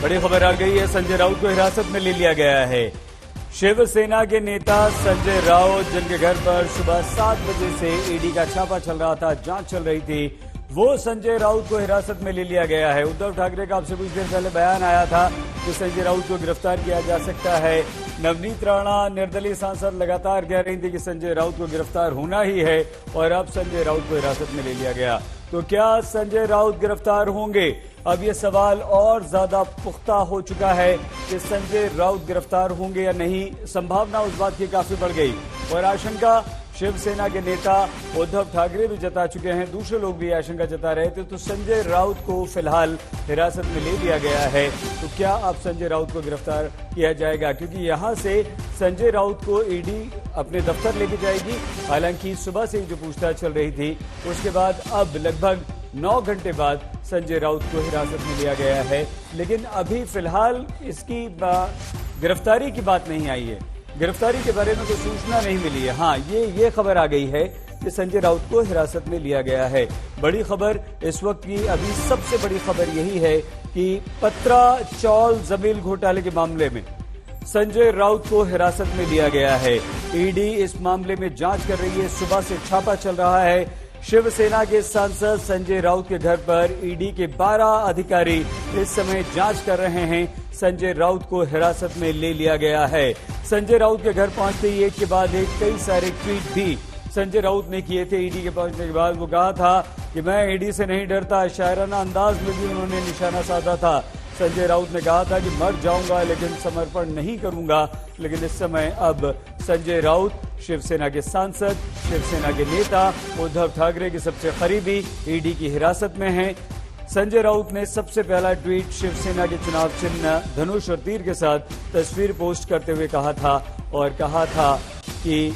बड़ी खबर आ गई है, संजय राउत को हिरासत में ले लिया गया है। शिवसेना के नेता संजय राउत, जिनके घर पर सुबह 7 बजे से ईडी का छापा चल रहा था, जांच चल रही थी, वो संजय राउत को हिरासत में ले लिया गया है। उद्धव ठाकरे का आपसे कुछ देर पहले बयान आया था कि संजय राउत को गिरफ्तार किया जा सकता है। नवनीत राणा निर्दलीय सांसद लगातार कह रही थी कि संजय राउत को गिरफ्तार होना ही है, और अब संजय राउत को हिरासत में ले लिया गया। तो क्या संजय राउत गिरफ्तार होंगे? अब ये सवाल और ज्यादा पुख्ता हो चुका है कि संजय राउत गिरफ्तार होंगे या नहीं। संभावना उस बात की काफी बढ़ गई, और आशंका शिवसेना के नेता उद्धव ठाकरे भी जता चुके हैं, दूसरे लोग भी आशंका जता रहे थे। तो संजय राउत को फिलहाल हिरासत में ले लिया गया है। तो क्या अब संजय राउत को गिरफ्तार किया जाएगा? क्योंकि यहां से संजय राउत को ईडी अपने दफ्तर लेके जाएगी। हालांकि सुबह से ही जो पूछताछ चल रही थी, उसके बाद अब लगभग 9 घंटे बाद संजय राउत को हिरासत में लिया गया है। लेकिन अभी फिलहाल इसकी गिरफ्तारी की बात नहीं आई है, गिरफ्तारी के बारे में कोई सूचना नहीं मिली है। हाँ, ये खबर आ गई है कि संजय राउत को हिरासत में लिया गया है। बड़ी खबर इस वक्त की अभी सबसे बड़ी खबर यही है कि पत्रा चौल जमीन घोटाले के मामले में संजय राउत को हिरासत में लिया गया है। ईडी इस मामले में जांच कर रही है, सुबह से छापा चल रहा है। शिवसेना के सांसद संजय राउत के घर पर ईडी के 12 अधिकारी इस समय जांच कर रहे हैं। संजय राउत को हिरासत में ले लिया गया है। संजय राउत के घर पहुंचते ही एक के बाद एक कई सारे ट्वीट भी संजय राउत ने किए थे। ईडी के पहुंचने के बाद वो कहा था कि मैं ईडी से नहीं डरता, शायराना अंदाज में भी उन्होंने निशाना साधा था। संजय राउत ने कहा था कि मर जाऊंगा लेकिन समर्पण नहीं करूंगा। लेकिन इस समय अब संजय राउत शिवसेना के सांसद, शिवसेना के नेता, उद्धव ठाकरे के सबसे करीबी ईडी की हिरासत में हैं। संजय राउत ने सबसे पहला ट्वीट शिवसेना के चुनाव चिन्ह धनुष और तीर के साथ तस्वीर पोस्ट करते हुए कहा था, और कहा था कि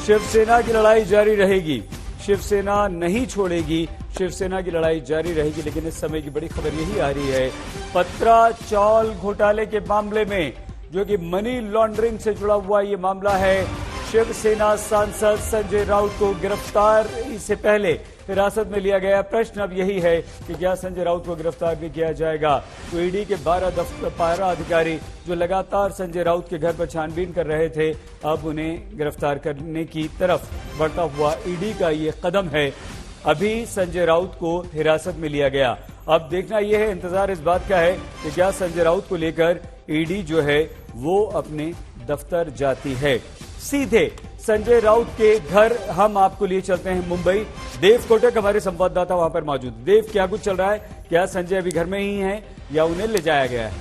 शिवसेना की लड़ाई जारी रहेगी, शिवसेना नहीं छोड़ेगी, शिवसेना की लड़ाई जारी रहेगी। लेकिन इस समय की बड़ी खबर यही आ रही है, पत्रा चौल घोटाले के मामले में, जो कि मनी लॉन्ड्रिंग से जुड़ा हुआ ये मामला है, शिवसेना सांसद संजय राउत को गिरफ्तार से पहले हिरासत में लिया गया। प्रश्न अब यही है कि क्या संजय राउत को गिरफ्तार भी किया जाएगा? तो ईडी के 12 अधिकारी जो लगातार संजय राउत के घर पर छानबीन कर रहे थे, अब उन्हें गिरफ्तार करने की तरफ बढ़ता हुआ ईडी का ये कदम है। अभी संजय राउत को हिरासत में लिया गया। अब देखना यह है, इंतजार इस बात का है कि क्या संजय राउत को लेकर ईडी जो है वो अपने दफ्तर जाती है। सीधे संजय राउत के घर हम आपको लिए चलते हैं मुंबई। देव कोटक हमारे संवाददाता वहां पर मौजूद। देव, क्या कुछ चल रहा है? क्या संजय अभी घर में ही हैं या उन्हें ले जाया गया है?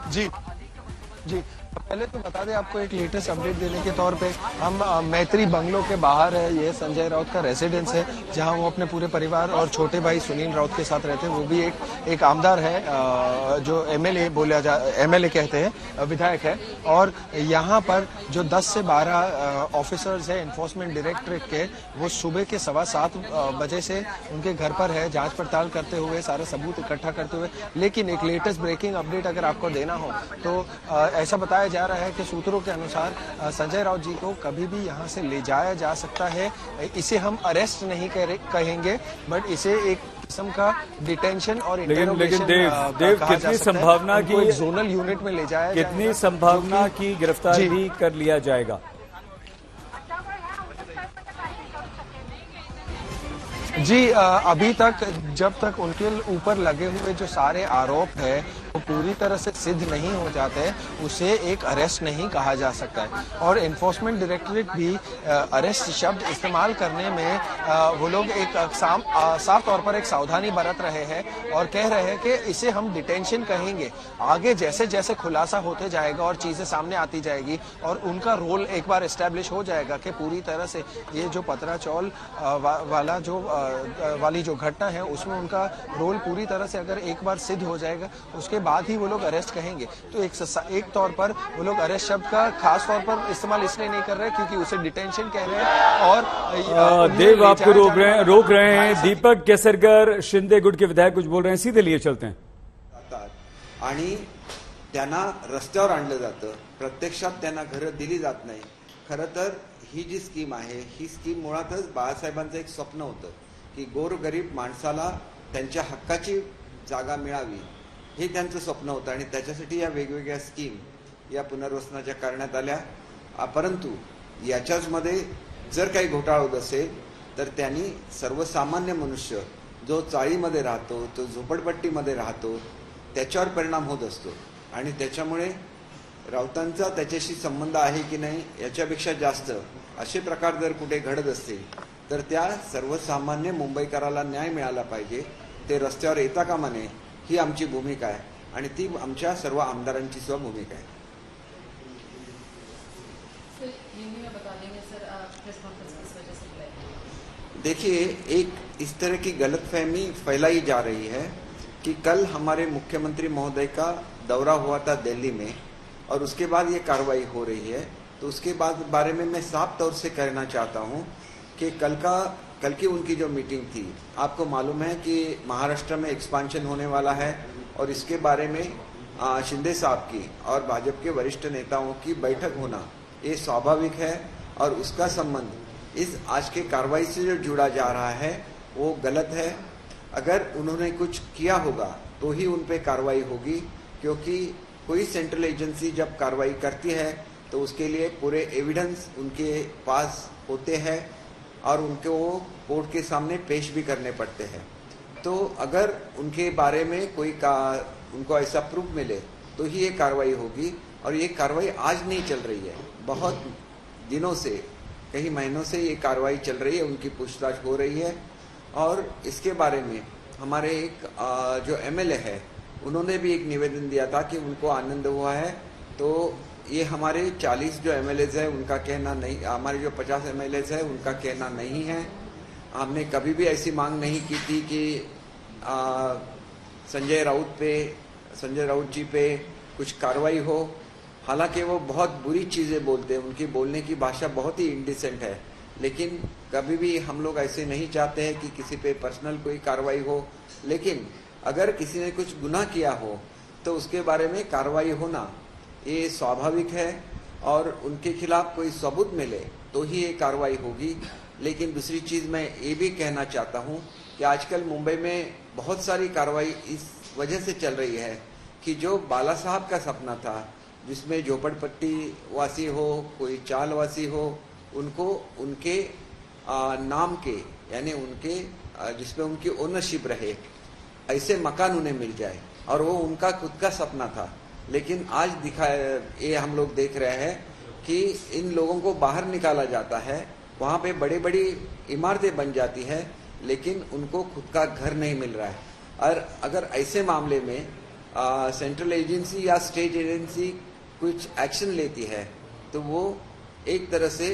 जी जी, पहले तो बता दें आपको एक लेटेस्ट अपडेट देने के तौर पे, हम मैत्री बंगलो के बाहर है। ये संजय राउत का रेसिडेंस है, जहां वो अपने पूरे परिवार और छोटे भाई सुनील राउत के साथ रहते हैं। वो भी एक आमदार है, जो एमएलए कहते हैं, विधायक है। और यहाँ पर जो 10 से 12 ऑफिसर्स है एनफोर्समेंट डायरेक्टरेट के, वो सुबह के 7:15 बजे से उनके घर पर है, जांच पड़ताल करते हुए, सारे सबूत इकट्ठा करते हुए। लेकिन एक लेटेस्ट ब्रेकिंग अपडेट अगर आपको देना हो तो ऐसा बताया जा रहा है कि सूत्रों के अनुसार संजय राउत जी को कभी भी यहां से ले जाया जा सकता है। इसे हम अरेस्ट नहीं कहेंगे, बट इसे एक किस्म का डिटेंशन और लेकिन देव कितनी संभावना की जोनल यूनिट में ले जाया, कितनी संभावना की गिरफ्तारी भी कर लिया जाएगा? जी, अभी तक जब तक उनके ऊपर लगे हुए जो सारे आरोप है वो पूरी तरह से सिद्ध नहीं हो जाते हैं, उसे एक अरेस्ट नहीं कहा जा सकता है। और एनफोर्समेंट डायरेक्टरेट भी अरेस्ट शब्द इस्तेमाल करने में वो लोग एक साफ तौर पर एक सावधानी बरत रहे हैं और कह रहे हैं कि इसे हम डिटेंशन कहेंगे। आगे जैसे जैसे खुलासा होते जाएगा और चीजें सामने आती जाएगी और उनका रोल एक बार एस्टेब्लिश हो जाएगा कि पूरी तरह से ये जो पत्रा चौल वाली जो घटना है उसमें उनका रोल पूरी तरह से अगर एक बार सिद्ध हो जाएगा, उसके बाद ही वो लोग अरेस्ट कहेंगे। तो एक तौर पर वो लोग अरेस्ट शब्द का खास तौर पर इस्तेमाल इसलिए नहीं कर रहे क्योंकि उसे डिटेंशन कह रहे हैं। और देव आपको रोक रहे हैं। दीपक केसरकर शिंदे गुट के विधायक कुछ बोल रहे हैं, सीधे लिए चलते हैं। आणि त्यांना रस्त्यावर आणलं जातं, प्रत्यक्षात त्यांना घरं दिली जात नाही। खरं तर ही जी स्कीम आहे, ही स्कीम मुळातच बाळासाहेबांचं एक स्वप्न होतं की गोरगरीब माणसाला त्यांच्या हक्काची जागा मिळावी हे त्यांचं स्वप्न होतं आणि त्याच्यासाठी या वेगवेगळ्या स्कीम या पुनर्वसनाच्या करण्यात आल्या. परंतु याच्याचमध्ये जर काही घोटाळा होत असेल तर त्यांनी सर्वसामान्य मनुष्य जो चाळीमध्ये राहतो, तो झोपडपट्टीमध्ये राहतो, त्याच्यावर परिणाम होत असतो आणि त्याच्यामुळे राऊतांचा त्याच्याशी संबंध आहे की नाही याच्यापेक्षा जास्त असे प्रकार जर कुठे घडत असतील तर त्या सर्वसामान्य मुंबईकराला न्याय मिळाला पाहिजे, ते रस्त्यावर येता कामा नये, ही आमची भूमिका आहे आणि ती आमच्या सर्व आमदारांची सुद्धा भूमिका आहे. देखिए, एक इस तरह की गलतफहमी फैलाई जा रही है कि कल हमारे मुख्यमंत्री महोदय का दौरा हुआ था दिल्ली में और उसके बाद ये कार्रवाई हो रही है. तो उसके बाद बारे में मैं साफ तौर से कहना चाहता हूँ कि कल की उनकी जो मीटिंग थी, आपको मालूम है कि महाराष्ट्र में एक्सपांशन होने वाला है और इसके बारे में शिंदे साहब की और भाजपा के वरिष्ठ नेताओं की बैठक होना ये स्वाभाविक है और उसका संबंध इस आज के कार्रवाई से जो जुड़ा जा रहा है वो गलत है. अगर उन्होंने कुछ किया होगा तो ही उन पे कार्रवाई होगी, क्योंकि कोई सेंट्रल एजेंसी जब कार्रवाई करती है तो उसके लिए पूरे एविडेंस उनके पास होते हैं और उनको वो कोर्ट के सामने पेश भी करने पड़ते हैं. तो अगर उनके बारे में उनको ऐसा प्रूफ मिले तो ही ये कार्रवाई होगी और ये कार्रवाई आज नहीं चल रही है, बहुत दिनों से, कई महीनों से ये कार्रवाई चल रही है, उनकी पूछताछ हो रही है. और इसके बारे में हमारे एक जो एमएलए है उन्होंने भी एक निवेदन दिया था कि उनको आनंद हुआ है. तो ये हमारे 40 जो एमएलएज है उनका कहना नहीं, हमारे जो 50 एमएलएज है उनका कहना नहीं है. हमने कभी भी ऐसी मांग नहीं की थी कि संजय राउत जी पे कुछ कार्रवाई हो. हालांकि वो बहुत बुरी चीज़ें बोलते हैं, उनकी बोलने की भाषा बहुत ही इंडिसेंट है, लेकिन कभी भी हम लोग ऐसे नहीं चाहते हैं कि किसी पे पर्सनल कोई कार्रवाई हो. लेकिन अगर किसी ने कुछ गुनाह किया हो तो उसके बारे में कार्रवाई होना ये स्वाभाविक है और उनके खिलाफ कोई सबूत मिले तो ही ये कार्रवाई होगी. लेकिन दूसरी चीज़ मैं ये भी कहना चाहता हूँ कि आजकल मुंबई में बहुत सारी कार्रवाई इस वजह से चल रही है कि जो बाला साहब का सपना था, जिसमें झोपड़पट्टी वासी हो, कोई चाल वासी हो, उनको उनके नाम के, यानी उनके जिसमें उनकी ओनरशिप रहे, ऐसे मकान उन्हें मिल जाए और वो उनका खुद का सपना था. लेकिन आज ये हम लोग देख रहे हैं कि इन लोगों को बाहर निकाला जाता है, वहाँ पे बड़ी बड़ी इमारतें बन जाती है, लेकिन उनको खुद का घर नहीं मिल रहा है. और अगर ऐसे मामले में सेंट्रल एजेंसी या स्टेट एजेंसी कुछ एक्शन लेती है तो वो एक तरह से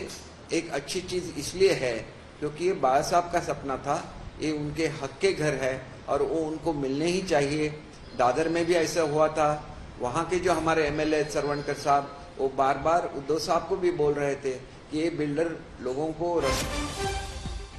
एक अच्छी चीज़ इसलिए है क्योंकि ये बाबा साहब का सपना था, ये उनके हक के घर है और वो उनको मिलने ही चाहिए. दादर में भी ऐसा हुआ था, वहाँ के जो हमारे एमएलए सरवणकर साहब वो बार बार उद्धव साहब को भी बोल रहे थे कि ये बिल्डर लोगों को